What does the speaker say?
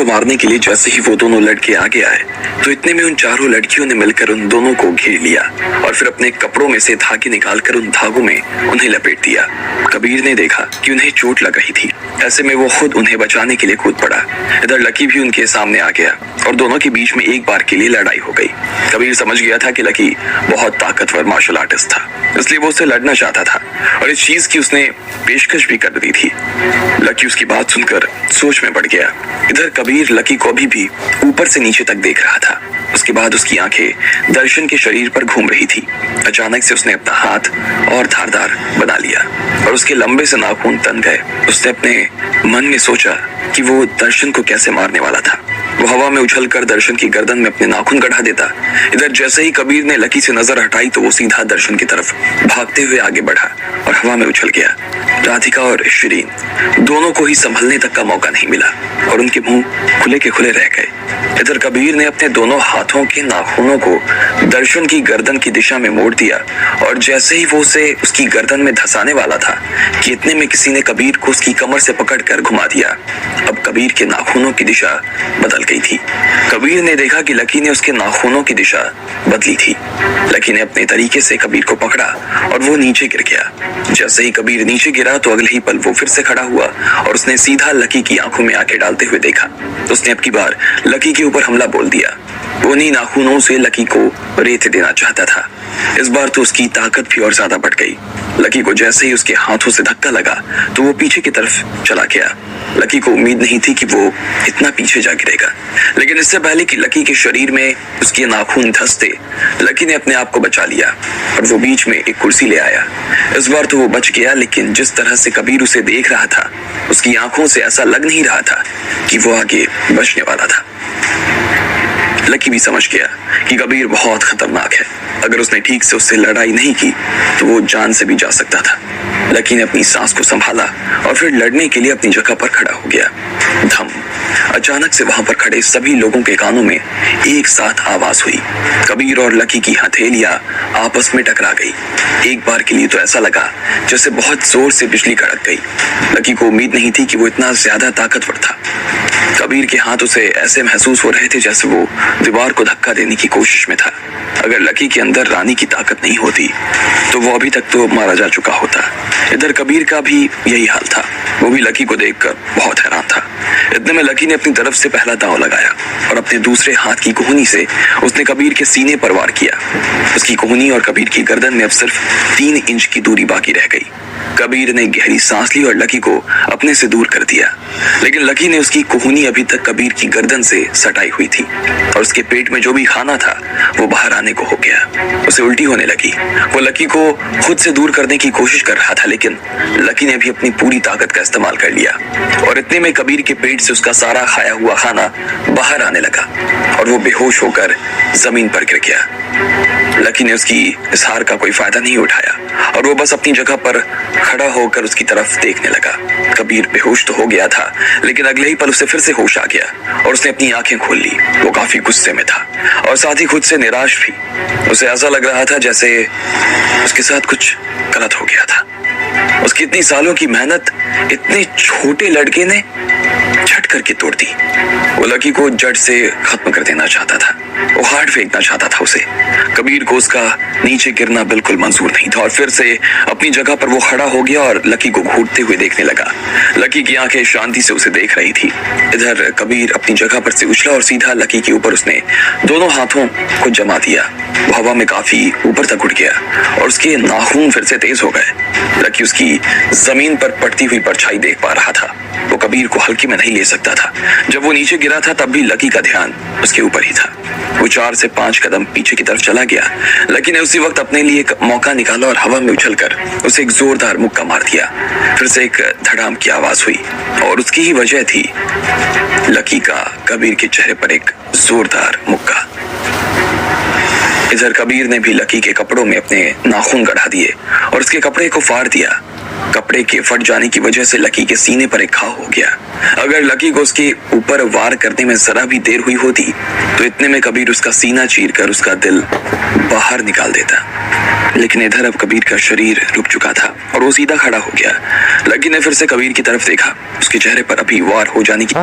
को मारने के लिए जैसे ही वो दोनों लड़के आगे आए तो इतने में उन चारों लड़कियों ने मिलकर उन दोनों को घेर लिया और फिर अपने कपड़ों में से धागे निकालकर उन धागों में उन्हें लपेट दिया। कबीर ने देखा कि उन्हें चोट लग रही थी, ऐसे में वो खुद उन्हें बचाने के लिए कूद पड़ा। इधर लकी भी उनके सामने आ गया और दोनों के बीच में एक बार के लिए लड़ाई हो गई। कबीर समझ गया था कि लकी बहुत ताकतवर मार्शल आर्टिस्ट था, इसलिए वो उससे लड़ना चाहता था और इस चीज की उसने पेशकश भी कर दी थी। लकी उसकी बात सुनकर सोच में पड़ गया। इधर कबीर लकी को अभी भी ऊपर से नीचे तक देख रहा था। उसके बाद उसकी आंखें दर्शन के शरीर पर घूम रही थी। अचानक से उसने अपना हाथ और धारदार बना लिया और उसके लंबे से नाखून तन गए। उसने अपने मन में सोचा कि वो दर्शन को कैसे मारने वाला था। वो हवा में उछलकर दर्शन की गर्दन में अपने नाखून गढ़ा देता। इधर जैसे ही कबीर ने लकी से नजर हटाई तो वो सीधा दर्शन की तरफ भागते हुए आगे बढ़ा और हवा में उछल गया। राधिका और शिरीन दोनों को ही संभलने तक का मौका नहीं मिला और उनके मुंह खुले के खुले रह गए। इधर कबीर ने अपने दोनों हाथों के नाखूनों को दर्शन की गर्दन की दिशा में मोड़ दिया और जैसे ही वो उसे उसकी गर्दन में धंसाने वाला था कि इतने में किसी ने कबीर को उसकी कमर से पकड़कर घुमा दिया। अब कबीर के नाखूनों की दिशा बदल गई थी। कबीर ने देखा कि लकी ने उसके नाखूनों की दिशा बदली थी। लकी ने अपने तरीके से कबीर को पकड़ा और वो नीचे गिर गया। जैसे ही कबीर नीचे गिरा तो अगले ही पल वो फिर से खड़ा हुआ और उसने सीधा लकी की आंखों में आंखें डालते हुए देखा। तो उसने अब की बार लकी के ऊपर हमला बोल दिया। वो उन्हीं नाखूनों से लकी को रेत देना चाहता था। इस बार तो उसकी ताकत भी और ज्यादा बढ़ गई। लकी को जैसे ही उसके हाथों से धक्का लगा तो वो पीछे की तरफ चला गया। लकी को उम्मीद नहीं थी कि वो इतना पीछे जा गिरेगा, लेकिन इससे पहले कि लकी के शरीर में उसके नाखून धंसते, लकी ने अपने आप को बचा लिया और वो बीच में एक कुर्सी ले आया। इस बार तो वो बच गया, लेकिन जिस तरह से कबीर उसे देख रहा था उसकी आंखों से ऐसा लग नहीं रहा था कि वो आगे बचने वाला था। लकी भी समझ गया कि कबीर बहुत खतरनाक है। अगर उसने ठीक से उससे लड़ाई नहीं की तो वो जान से भी जा सकता था। लकी ने अपनी सांस को संभाला और फिर लड़ने के लिए अपनी जगह पर खड़ा हो गया। धम! अचानक से वहां पर खड़े सभी लोगों के कानों में एक साथ आवाज हुई। कबीर और लकी की हथेलियां आपस में टकरा गई। एक बार के लिए तो ऐसा लगा जैसे बहुत जोर से बिजली कड़क गई। लकी को उम्मीद नहीं थी कि वो इतना ज्यादा ताकतवर था। कबीर के हाथ उसे ऐसे महसूस हो रहे थे जैसे वो दीवार को धक्का देने की कोशिश में था। अगर लकी के अंदर रानी की ताकत नहीं होती तो वो अभी तक तो मारा जा चुका होता। इधर कबीर का भी यही हाल था। वो भी लकी को देखकर बहुत हैरान था। इतने में लकी ने अपनी तरफ से पहला दांव लगाया और अपने दूसरे हाथ की कोहनी से उसने कबीर के सीने पर वार किया। उसकी कोहनी और कबीर की गर्दन में अब सिर्फ 3 इंच की दूरी बाकी रह गई। कबीर ने गहरी सांस ली और लकी को अपने से दूर कर दिया, लेकिन लकी ने उसकी कोहनी अभी तक कबीर की गर्दन से सटाई हुई थी और उसके पेट में जो भी खाना था वो बाहर आने को हो गया। उसे उल्टी होने लगी। वो लकी को खुद से दूर करने की कोशिश कर रहा था, लेकिन लकी ने भी अपनी पूरी ताकत का इस्तेमाल कर लिया और इतने में कबीर के पेट से उसका सारा खाया हुआ खाना बाहर आने लगा और वो बेहोश होकर जमीन पर गिर गया। लकी ने उसकी इस हार का कोई फायदा नहीं उठाया और वो बस अपनी जगह पर खड़ा होकर उसकी तरफ देखने लगा। कबीर बेहोश तो हो गया था, लेकिन अगले ही पल उसे फिर से होश आ गया और उसने अपनी आंखें खोल ली। वो काफी गुस्से में था और साथ ही खुद से निराश भी। उसे ऐसा लग रहा था जैसे उसके साथ कुछ गलत हो गया था। उसकी इतनी सालों की मेहनत इतने छोटे लड़के ने झट करके तोड़ दी। वो लकी को जड़ से खत्म कर देना चाहता था। वो हार्ट फेंकना चाहता था उसे। कबीर को उसका नीचे गिरना बिल्कुल मंजूर नहीं था और फिर से अपनी जगह पर वो खड़ा हो गया और लकी को घूरते हुए देखने लगा। लकी की आंखें शांति से उसे देख रही थी। इधर कबीर अपनी जगह पर से उछला और सीधा लकी के ऊपर उसने दोनों हाथों को जमा दिया। वो हवा में काफी ऊपर तक उठ गया और उसके नाखून फिर से तेज हो गए। लकी उसकी जमीन पर पड़ती हुई परछाई देख पा रहा था। वो कबीर को हल्के में नहीं ले सकता था। जब वो नीचे गिरा था तब भी लकी का ध्यान उसके ऊपर ही था। वो 4 से 5 कदम पीछे की तरफ चला गया। लकी ने उसी वक्त अपने लिए एक मौका निकाला और हवा में उछलकर उसे एक जोरदार मुक्का मार दिया। फिर से एक धड़ाम की आवाज हुई और उसकी ही वजह थी लकी का कबीर के चेहरे पर एक जोरदार मुक्का। इधर कबीर ने भी लकी के कपड़ों में अपने नाखून गढ़ा दिए और उसके कपड़े को फाड़ दिया। कपड़े के फट जाने की वजह से लकी के सीने पर एक घाव हो गया। अगर लकी को उसके ऊपर वार करने में जरा भी देर हुई होती तो इतने में कबीर उसका सीना चीरकर उसका दिल बाहर निकाल देता। लेकिन इधर अब कबीर का शरीर रुक चुका था और वो सीधा खड़ा हो गया। लकी ने फिर से कबीर की तरफ देखा। उसके चेहरे पर अभी वार हो जाने की